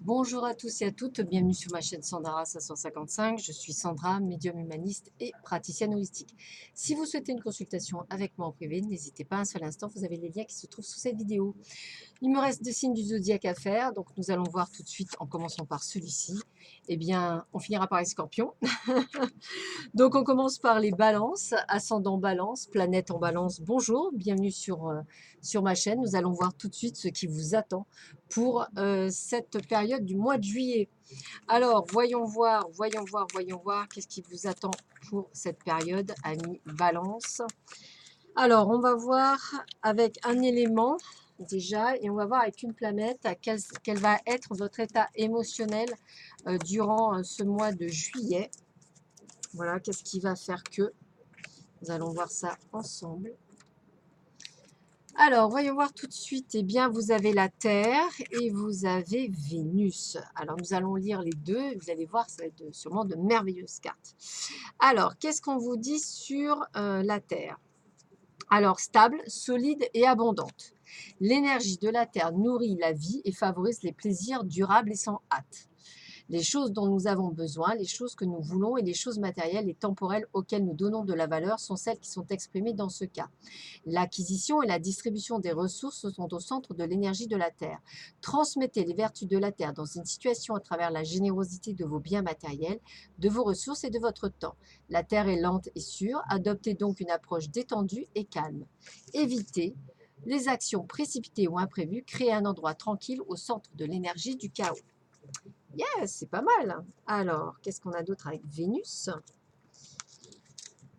Bonjour à tous et à toutes, bienvenue sur ma chaîne Sandra 555. Je suis Sandra, médium humaniste et praticienne holistique. Si vous souhaitez une consultation avec moi en privé, n'hésitez pas un seul instant, vous avez les liens qui se trouvent sous cette vidéo. Il me reste 2 signes du zodiaque à faire, donc nous allons voir tout de suite en commençant par celui-ci. Eh bien, on finira par les scorpions. Donc on commence par les balances, ascendant balance, planète en balance. Bonjour, bienvenue sur ma chaîne. Nous allons voir tout de suite ce qui vous attend pour cette période du mois de juillet. Alors, voyons voir qu'est-ce qui vous attend pour cette période, amis balance. Alors, on va voir avec un élément déjà et on va voir avec une planète quel va être votre état émotionnel durant ce mois de juillet. Voilà, qu'est-ce qui va faire que nous allons voir ça ensemble. Alors, voyons voir tout de suite. Eh bien, vous avez la Terre et vous avez Vénus. Alors, nous allons lire les deux. Vous allez voir, ça va être sûrement de merveilleuses cartes. Alors, qu'est-ce qu'on vous dit sur la Terre? Alors, stable, solide et abondante. L'énergie de la Terre nourrit la vie et favorise les plaisirs durables et sans hâte. Les choses dont nous avons besoin, les choses que nous voulons et les choses matérielles et temporelles auxquelles nous donnons de la valeur sont celles qui sont exprimées dans ce cas. L'acquisition et la distribution des ressources sont au centre de l'énergie de la Terre. Transmettez les vertus de la Terre dans une situation à travers la générosité de vos biens matériels, de vos ressources et de votre temps. La Terre est lente et sûre, adoptez donc une approche détendue et calme. Évitez les actions précipitées ou imprévues, créez un endroit tranquille au centre de l'énergie du chaos. Yes, c'est pas mal. Alors, qu'est-ce qu'on a d'autre avec Vénus?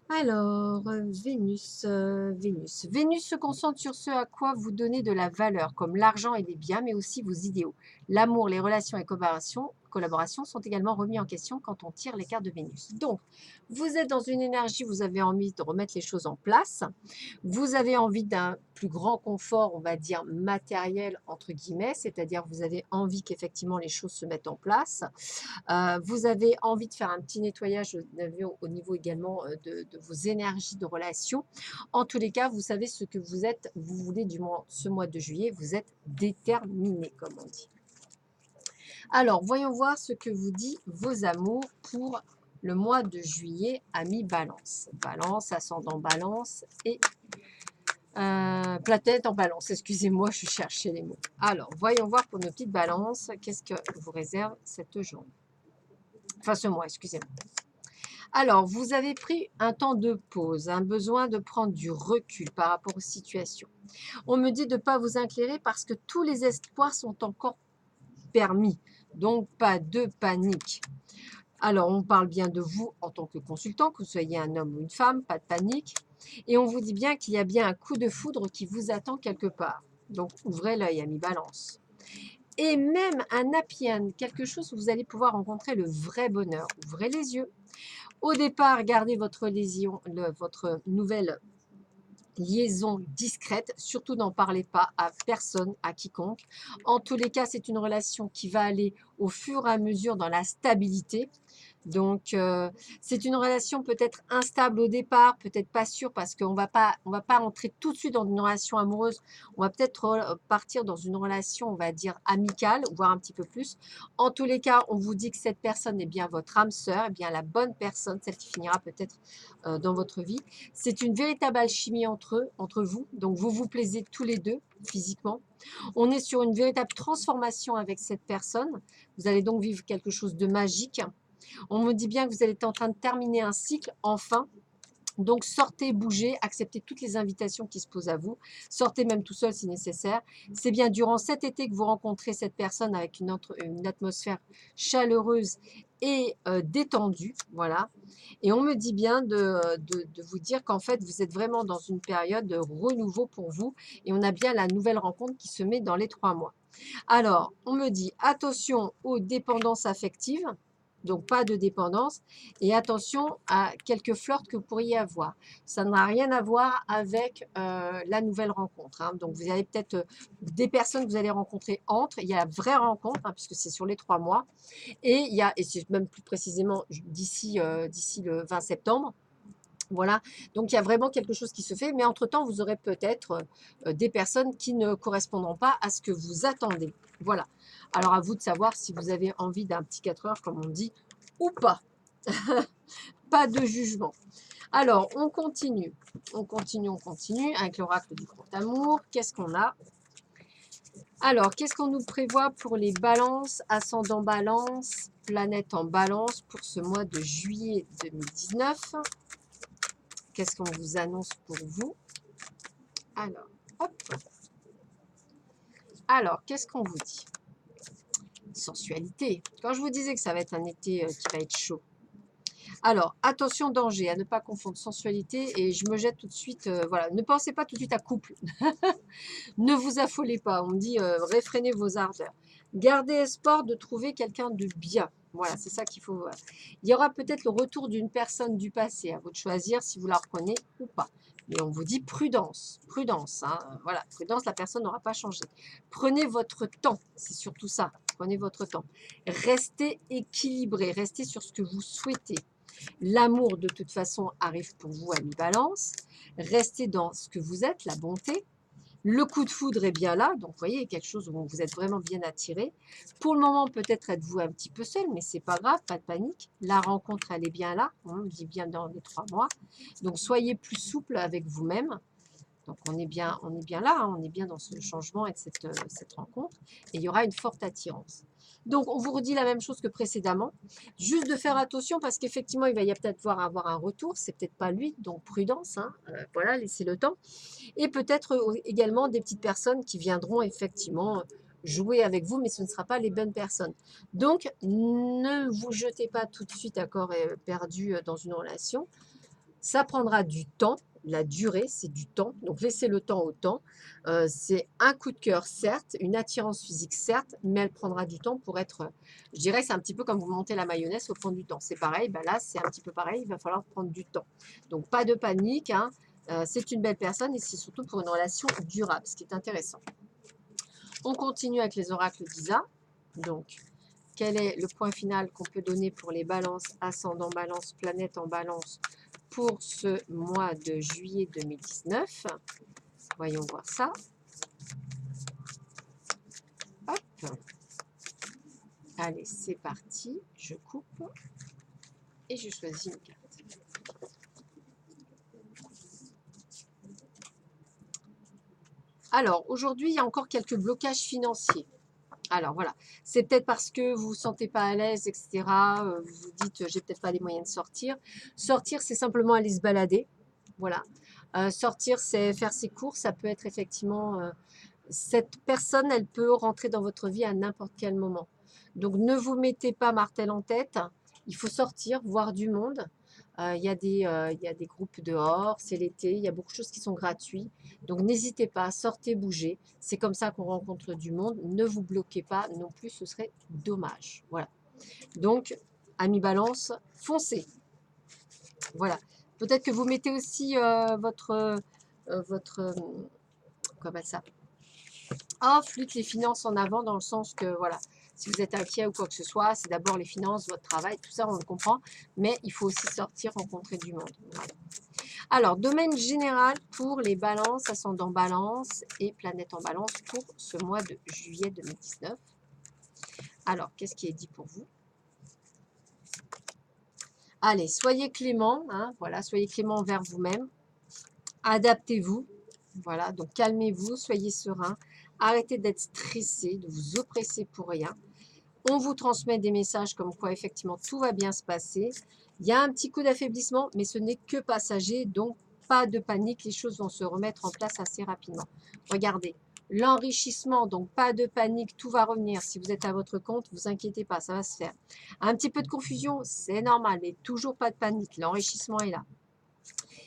Alors, Vénus. Vénus se concentre sur ce à quoi vous donnez de la valeur, comme l'argent et les biens, mais aussi vos idéaux. L'amour, les relations et collaborations sont également remis en question quand on tire les cartes de Vénus. Donc, vous êtes dans une énergie, vous avez envie de remettre les choses en place. Vous avez envie d'un plus grand confort, on va dire matériel, entre guillemets, c'est-à-dire vous avez envie qu'effectivement les choses se mettent en place. Vous avez envie de faire un petit nettoyage au niveau également de vos énergies de relation. En tous les cas, vous savez ce que vous êtes, vous voulez du moins ce mois de juillet, vous êtes déterminé, comme on dit. Alors, voyons voir ce que vous dit vos amours pour le mois de juillet, amis Balance. Balance, ascendant Balance et planète en Balance. Excusez-moi, je cherchais les mots. Alors, voyons voir pour nos petites balances, qu'est-ce que vous réserve cette journée. Enfin, ce mois, excusez-moi. Alors, vous avez pris un temps de pause, un besoin de prendre du recul par rapport aux situations. On me dit de ne pas vous incliner parce que tous les espoirs sont encore permis. Donc, pas de panique. Alors, on parle bien de vous en tant que consultant, que vous soyez un homme ou une femme, pas de panique. Et on vous dit bien qu'il y a bien un coup de foudre qui vous attend quelque part. Donc, ouvrez l'œil, ami Balance. Et même un happy end, quelque chose où vous allez pouvoir rencontrer le vrai bonheur. Ouvrez les yeux. Au départ, gardez votre votre nouvelle liaison discrète, surtout n'en parlez pas à personne, à quiconque. En tous les cas, c'est une relation qui va aller au fur et à mesure dans la stabilité. Donc, c'est une relation peut-être instable au départ, peut-être pas sûre parce qu'on va pas entrer tout de suite dans une relation amoureuse. On va peut-être partir dans une relation, on va dire, amicale, voire un petit peu plus. En tous les cas, on vous dit que cette personne est bien votre âme sœur, est bien la bonne personne, celle qui finira peut-être dans votre vie. C'est une véritable alchimie entre vous. Donc, vous vous plaisez tous les deux physiquement. On est sur une véritable transformation avec cette personne. Vous allez donc vivre quelque chose de magique. On me dit bien que vous êtes en train de terminer un cycle, enfin. Donc, sortez, bougez, acceptez toutes les invitations qui se posent à vous. Sortez même tout seul si nécessaire. C'est bien durant cet été que vous rencontrez cette personne avec une atmosphère chaleureuse et détendue. Voilà. Et on me dit bien de vous dire qu'en fait, vous êtes vraiment dans une période de renouveau pour vous. Et on a bien la nouvelle rencontre qui se met dans les 3 mois. Alors, on me dit attention aux dépendances affectives. Donc, pas de dépendance. Et attention à quelques flirts que vous pourriez avoir. Ça n'a rien à voir avec la nouvelle rencontre. Hein. Donc, vous avez peut-être des personnes que vous allez rencontrer entre. Il y a la vraie rencontre, hein, puisque c'est sur les 3 mois. Et c'est même plus précisément d'ici le 20 septembre. Voilà, donc il y a vraiment quelque chose qui se fait, mais entre-temps, vous aurez peut-être des personnes qui ne correspondront pas à ce que vous attendez. Voilà. Alors à vous de savoir si vous avez envie d'un petit 4 heures, comme on dit, ou pas. Pas de jugement. Alors, on continue. On continue, on continue avec l'oracle du grand amour. Qu'est-ce qu'on a? Alors, qu'est-ce qu'on nous prévoit pour les balances, ascendant balance, planète en balance pour ce mois de juillet 2019? Qu'est-ce qu'on vous annonce pour vous? Alors, hop. Alors, qu'est-ce qu'on vous dit? Sensualité. Quand je vous disais que ça va être un été qui va être chaud. Alors, attention, danger, à ne pas confondre sensualité et je me jette tout de suite, voilà, ne pensez pas tout de suite à couple. Ne vous affolez pas, on me dit réfrénez vos ardeurs. Gardez espoir de trouver quelqu'un de bien. Voilà, c'est ça qu'il faut voir. Il y aura peut-être le retour d'une personne du passé, à vous de choisir si vous la reprenez ou pas. Mais on vous dit prudence, prudence, hein, voilà, prudence, la personne n'aura pas changé. Prenez votre temps, c'est surtout ça, prenez votre temps. Restez équilibré, restez sur ce que vous souhaitez. L'amour, de toute façon, arrive pour vous à mi-balance. Restez dans ce que vous êtes, la bonté. Le coup de foudre est bien là, donc vous voyez, quelque chose où vous êtes vraiment bien attiré. Pour le moment, peut-être êtes-vous un petit peu seul, mais c'est pas grave, pas de panique. La rencontre, elle est bien là, on dit bien dans les 3 mois. Donc soyez plus souple avec vous-même. Donc on est bien là, hein, on est bien dans ce changement et cette rencontre. Et il y aura une forte attirance. Donc on vous redit la même chose que précédemment. Juste de faire attention parce qu'effectivement, il va y peut-être avoir un retour. C'est peut-être pas lui, donc prudence. Hein, voilà, laissez le temps. Et peut-être également des petites personnes qui viendront effectivement jouer avec vous, mais ce ne sera pas les bonnes personnes. Donc, ne vous jetez pas tout de suite à corps perdu dans une relation. Ça prendra du temps. La durée, c'est du temps. Donc, laissez le temps au temps. C'est un coup de cœur, certes, une attirance physique, certes, mais elle prendra du temps pour être, je dirais, c'est un petit peu comme vous montez la mayonnaise, il faut prendre du temps. C'est pareil, ben là, c'est un petit peu pareil, il va falloir prendre du temps. Donc, pas de panique, hein. C'est une belle personne et c'est surtout pour une relation durable, ce qui est intéressant. On continue avec les oracles d'Isa. Donc, quel est le point final qu'on peut donner pour les balances, ascendant balance, planète en balance pour ce mois de juillet 2019? Voyons voir ça. Hop. Allez, c'est parti. Je coupe et je choisis une carte. Alors, aujourd'hui, il y a encore quelques blocages financiers. Alors voilà, c'est peut-être parce que vous ne vous sentez pas à l'aise, etc. Vous vous dites, j'ai peut-être pas les moyens de sortir. Sortir, c'est simplement aller se balader. Voilà. Sortir, c'est faire ses courses. Ça peut être effectivement... cette personne, elle peut rentrer dans votre vie à n'importe quel moment. Donc, ne vous mettez pas martel en tête. Il faut sortir, voir du monde. Il y a des groupes dehors, c'est l'été, il y a beaucoup de choses qui sont gratuites. Donc, n'hésitez pas, sortez, bougez. C'est comme ça qu'on rencontre du monde. Ne vous bloquez pas non plus, ce serait dommage. Voilà. Donc, amis balance, foncez. Voilà. Peut-être que vous mettez aussi comment ça? Flûte les finances en avant dans le sens que, voilà, si vous êtes inquiet ou quoi que ce soit, c'est d'abord les finances, votre travail, tout ça, on le comprend, mais il faut aussi sortir, rencontrer du monde. Voilà. Alors, domaine général pour les balances, ascendant balance et planète en balance pour ce mois de juillet 2019. Alors, qu'est-ce qui est dit pour vous? Allez, soyez clément, hein, voilà, soyez clément envers vous-même, adaptez-vous, voilà, donc calmez-vous, soyez serein, arrêtez d'être stressé, de vous oppresser pour rien. On vous transmet des messages comme quoi effectivement tout va bien se passer. Il y a un petit coup d'affaiblissement, mais ce n'est que passager, donc pas de panique, les choses vont se remettre en place assez rapidement. Regardez, l'enrichissement, donc pas de panique, tout va revenir. Si vous êtes à votre compte, vous inquiétez pas, ça va se faire. Un petit peu de confusion, c'est normal, mais toujours pas de panique, l'enrichissement est là.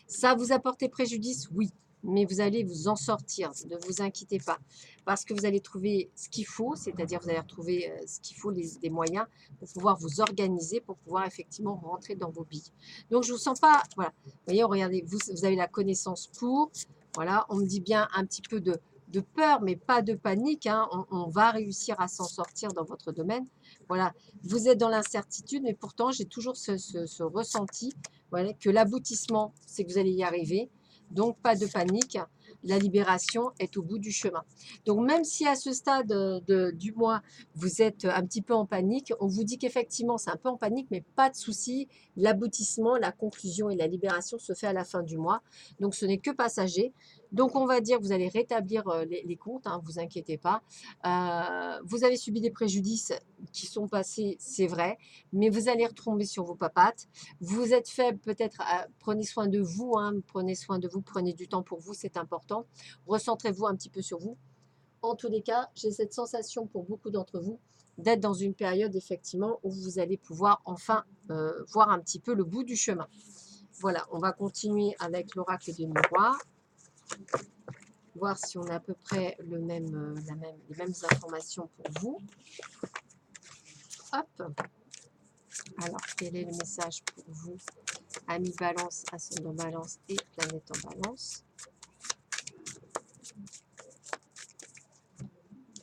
Ça vous apporte préjudice? Oui, mais vous allez vous en sortir, ne vous inquiétez pas, parce que vous allez trouver ce qu'il faut, c'est-à-dire vous allez retrouver ce qu'il faut, des moyens pour pouvoir vous organiser, pour pouvoir effectivement rentrer dans vos billes. Donc je ne vous sens pas, voilà, vous voyez, regardez, vous avez la connaissance pour, voilà, on me dit bien un petit peu de de peur, mais pas de panique, hein. On va réussir à s'en sortir dans votre domaine. Voilà, vous êtes dans l'incertitude, mais pourtant, j'ai toujours ce ressenti, voilà, que l'aboutissement, c'est que vous allez y arriver. Donc, pas de panique. La libération est au bout du chemin. Donc, même si à ce stade du mois, vous êtes un petit peu en panique, on vous dit qu'effectivement, c'est un peu en panique, mais pas de souci. L'aboutissement, la conclusion et la libération se fait à la fin du mois. Donc, ce n'est que passager. Donc, on va dire que vous allez rétablir les comptes, hein, vous inquiétez pas. Vous avez subi des préjudices qui sont passés, c'est vrai, mais vous allez retomber sur vos papates. Vous êtes faible, peut-être, prenez soin de vous, hein, prenez soin de vous, prenez du temps pour vous, c'est important. Recentrez-vous un petit peu sur vous. En tous les cas, j'ai cette sensation pour beaucoup d'entre vous d'être dans une période, effectivement, où vous allez pouvoir enfin voir un petit peu le bout du chemin. Voilà, on va continuer avec l'oracle des miroirs, voir si on a à peu près les mêmes informations pour vous. Hop. Alors, quel est le message pour vous, amis Balance, ascendant Balance et planète en Balance?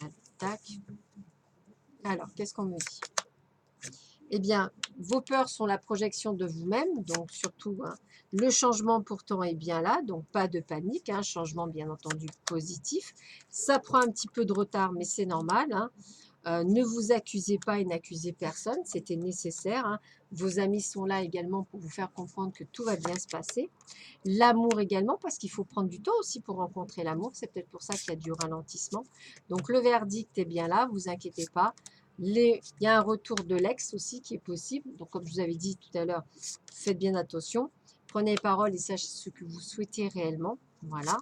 Allez, tac. Alors, qu'est-ce qu'on me dit? Eh bien, vos peurs sont la projection de vous-même, donc surtout, hein, le changement pourtant est bien là, donc pas de panique, hein, changement bien entendu positif. Ça prend un petit peu de retard, mais c'est normal, hein. Ne vous accusez pas et n'accusez personne, c'était nécessaire, hein. Vos amis sont là également pour vous faire comprendre que tout va bien se passer. L'amour également, parce qu'il faut prendre du temps aussi pour rencontrer l'amour, c'est peut-être pour ça qu'il y a du ralentissement. Donc le verdict est bien là, vous inquiétez pas. Il y a un retour de l'ex aussi qui est possible. Donc comme je vous avais dit tout à l'heure, faites bien attention. Prenez les paroles et sachez ce que vous souhaitez réellement. Voilà.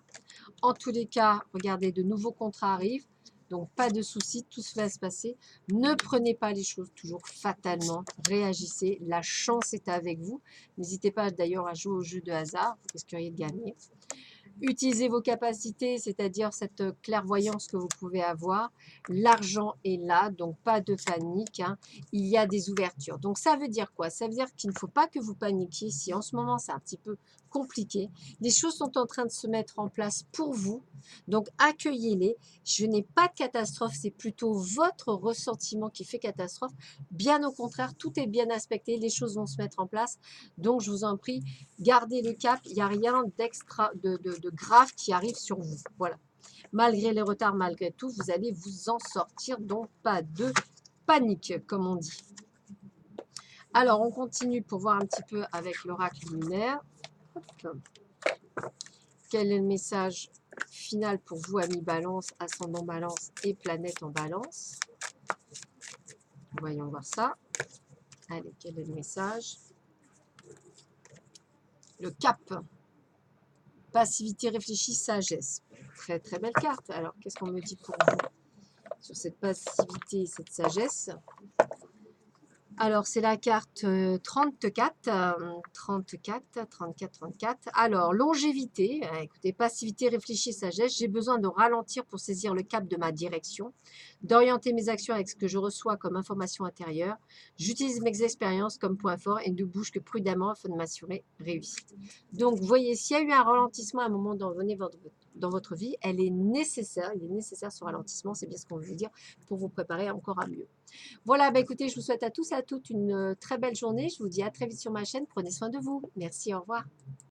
En tous les cas, regardez, de nouveaux contrats arrivent. Donc, pas de souci, tout va se passer. Ne prenez pas les choses toujours fatalement. Réagissez. La chance est avec vous. N'hésitez pas d'ailleurs à jouer au jeu de hasard. Vous risqueriez de gagner. Utilisez vos capacités, c'est-à-dire cette clairvoyance que vous pouvez avoir. L'argent est là, donc pas de panique, hein. Il y a des ouvertures. Donc ça veut dire quoi? Ça veut dire qu'il ne faut pas que vous paniquiez. Si en ce moment c'est un petit peu compliqué, les choses sont en train de se mettre en place pour vous. Donc accueillez-les. Je n'ai pas de catastrophe, c'est plutôt votre ressentiment qui fait catastrophe. Bien au contraire, tout est bien aspecté, les choses vont se mettre en place. Donc je vous en prie, gardez le cap, il n'y a rien d'extra, de grave qui arrive sur vous. Voilà. Malgré les retards, malgré tout, vous allez vous en sortir, donc pas de panique, comme on dit. Alors, on continue pour voir un petit peu avec l'oracle lunaire. Hop. Quel est le message final pour vous, amis Balance, ascendant Balance et planète en Balance? Voyons voir ça. Allez, quel est le message? Le cap. Passivité, réfléchie, sagesse. Très très belle carte. Alors, qu'est-ce qu'on me dit pour vous sur cette passivité et cette sagesse? Alors, c'est la carte 34, 34, 34, 34. Alors, longévité, écoutez, passivité, réfléchie, sagesse. J'ai besoin de ralentir pour saisir le cap de ma direction, d'orienter mes actions avec ce que je reçois comme information intérieure. J'utilise mes expériences comme point fort et ne bouge que prudemment afin de m'assurer réussite. Donc, vous voyez, s'il y a eu un ralentissement à un moment donné dans votre vie, il est nécessaire ce ralentissement, c'est bien ce qu'on veut dire, pour vous préparer encore à mieux. Voilà, bah écoutez, je vous souhaite à tous et à toutes une très belle journée. Je vous dis à très vite sur ma chaîne. Prenez soin de vous. Merci, au revoir.